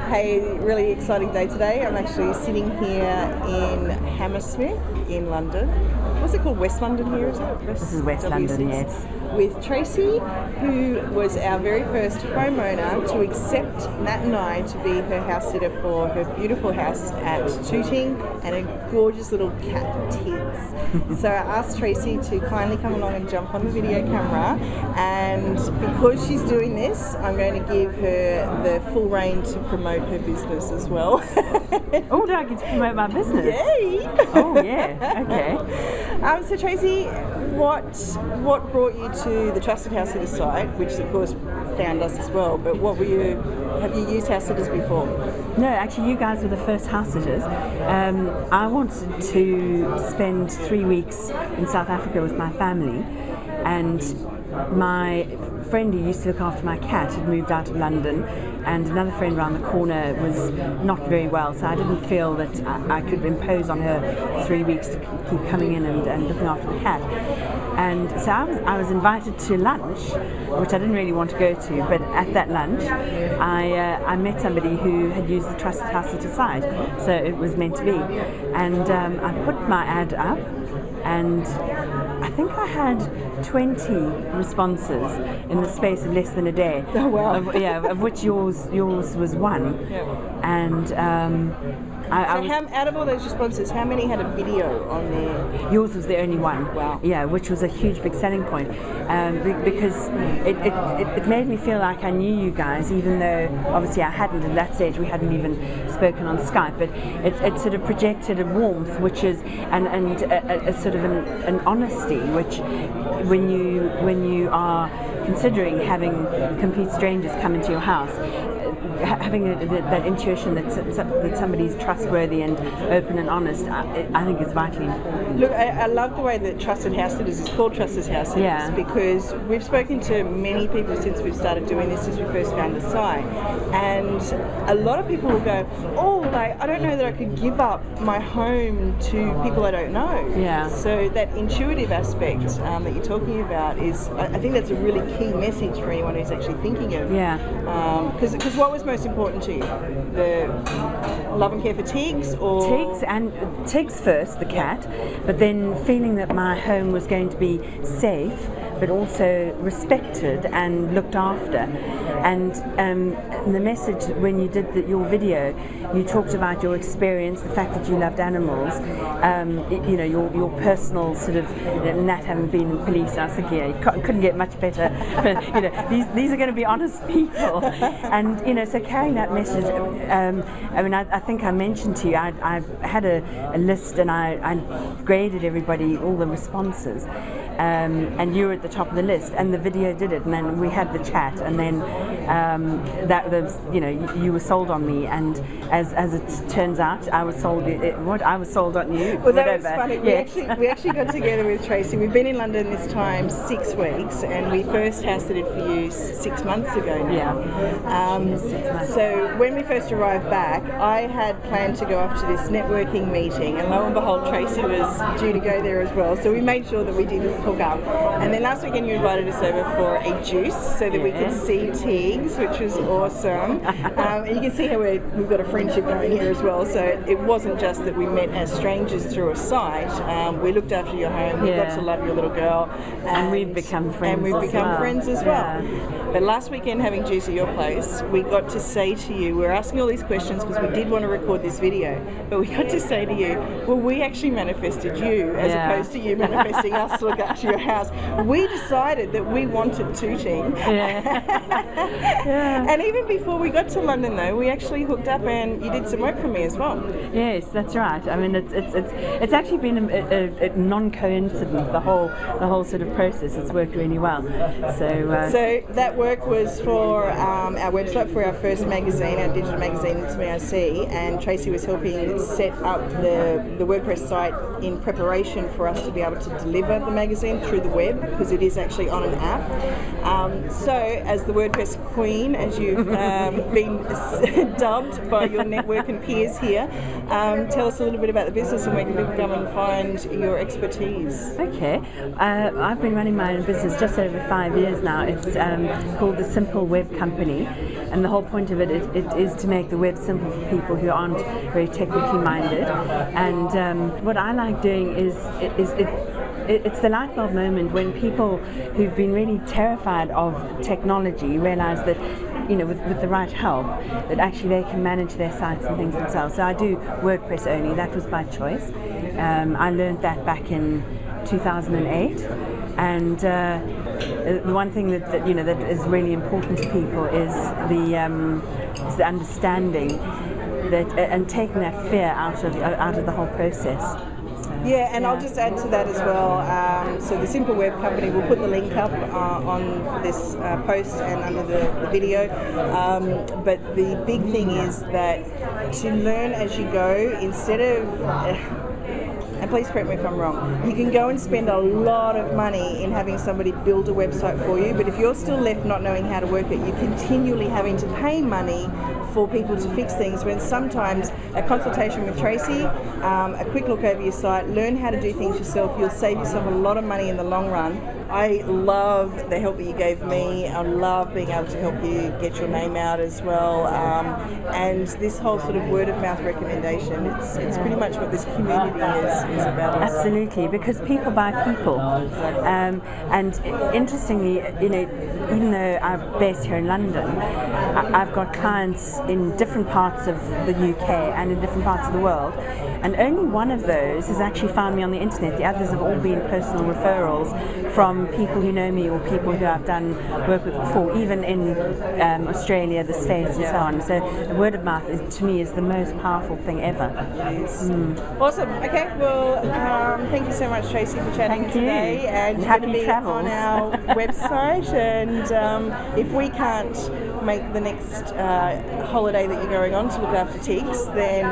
Hey, really exciting day today. I'm actually sitting here in Hammersmith in London. What's it called? West London here, is it? This is West London, yes. With Tracy, who was our very first homeowner to accept Nat and I to be her house sitter for her beautiful house at Tooting and a gorgeous little cat, Tiggs. So I asked Tracy to kindly come along and jump on the video camera, and because she's doing this, I'm going to give her the full rein to promote her business as well. Oh, do I get to promote my business? Yay! Oh, yeah, okay. So Tracy, what brought you to the Trusted House Sitter site, which of course found us as well, but have you used house sitters before? No, actually you guys were the first house sitters. I wanted to spend 3 weeks in South Africa with my family, and my friend who used to look after my cat had moved out of London, and another friend around the corner was not very well, so I didn't feel that I could impose on her 3 weeks to keep coming in and looking after the cat. And so I was invited to lunch, which I didn't really want to go to, but at that lunch I met somebody who had used the Trusted House Sitter site, so it was meant to be. And I put my ad up, and I think I had 20 responses in the space of less than a day. Oh wow! Of which yours was one. Yeah. And out of all those responses, how many had a video on there? Yours was the only one. Wow. Yeah, which was a huge big selling point, because it made me feel like I knew you guys, even though obviously I hadn't at that stage. We hadn't even spoken on Skype, but it sort of projected a warmth, which is and a sort of an honesty, which when you are considering having complete strangers come into your house, having that intuition that somebody's trustworthy and open and honest, I think is vitally important. Look, I love the way that Trusted House Sitters is called Trusted House Sitters, because we've spoken to many people since we've started doing this, since we first found the site, and a lot of people will go, oh, like, I don't know that I could give up my home to people I don't know. Yeah. So that intuitive aspect that you're talking about is, I think that's a really key message for anyone who's actually thinking of. Yeah. Because what was most important to you? The love and care for Tiggs, or Tiggs first, the cat, but then feeling that my home was going to be safe, but also respected and looked after. And the message when you did your video, you talked about your experience, the fact that you loved animals, your personal sort of, Nat having been in police. I was thinking, you couldn't get much better. These are going to be honest people, and so carrying that message. I think I mentioned to you, I had a list, and I graded everybody, all the responses, and you were at the top of the list, and the video did it, and then we had the chat, and then you were sold on me, and as it turns out, I was sold. I was sold on you. Well, that was funny. Yes. We actually got together with Tracy. We've been in London this time 6 weeks, and we first house sitted for you 6 months ago now. Yeah. So when we first arrived back, I had planned to go off to this networking meeting, and lo and behold, Tracy was due to go there as well. So we made sure that we did hook up. And then last weekend you invited us over for a juice so that we could see Tiggs, which was awesome. And you can see how we've got a friendship going here as well. So it wasn't just that we met as strangers through a site. We looked after your home. We got to love your little girl, and we've become friends. Friends as well. Yeah. But last weekend, having juice at your place, we got to say to you, we're asking all these questions because we did want to record this video, but we got to say to you, well, we actually manifested you as opposed to you manifesting us to look after your house. We decided that we wanted Tooting. Yeah. And even before we got to London, though, we actually hooked up, and you did some work for me as well. Yes, that's right. I mean, it's actually been a non-coincidence, the whole sort of process. It's worked really well. So that work was for our website, for our first magazine, our digital magazine, It's Me I See, and Tracy was helping set up the WordPress site in preparation for us to be able to deliver the magazine through the web, because it is actually on an app. So as the WordPress queen, as you've been dubbed by your network and peers here, tell us a little bit about the business and where can people come and find your expertise. Okay, I've been running my own business just over 5 years now. It's called the Simple Web Company, and the whole point of it is to make the web simple for people who aren't very technically minded. And what I like doing is it's the light bulb moment when people who've been really terrified of technology realize that, you know, with the right help, that actually they can manage their sites and things themselves. So I do WordPress only. That was by choice. I learned that back in 2008, and the one thing that you know that is really important to people is the understanding that and taking that fear out of the whole process. Yeah, and I'll just add to that as well. So the Simple Web Company, we'll put the link up on this post and under the video. But the big thing is that to learn as you go, instead of and please correct me if I'm wrong, you can go and spend a lot of money in having somebody build a website for you, but if you're still left not knowing how to work it, you're continually having to pay money for people to fix things, when sometimes a consultation with Tracy, a quick look over your site, learn how to do things yourself, you'll save yourself a lot of money in the long run. I love the help that you gave me. I love being able to help you get your name out as well. And this whole sort of word of mouth recommendation, it's pretty much what this community is about. Absolutely, because people buy people. And interestingly, you know, even though I'm based here in London, I've got clients in different parts of the UK and in different parts of the world, and only one of those has actually found me on the internet. The others have all been personal referrals from people who know me or people who I've done work with before, even in Australia, the States, and so on. So the word of mouth to me is the most powerful thing ever. Awesome. Okay, well, thank you so much, Tracy, for chatting today. And you're going to be travels on our website, and if we can't make the next holiday that you're going on to look after ticks, then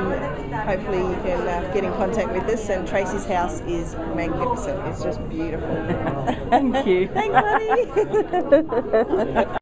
hopefully you can get in contact with us. And Tracy's house is magnificent. It's just beautiful. Thank you. Thanks, honey.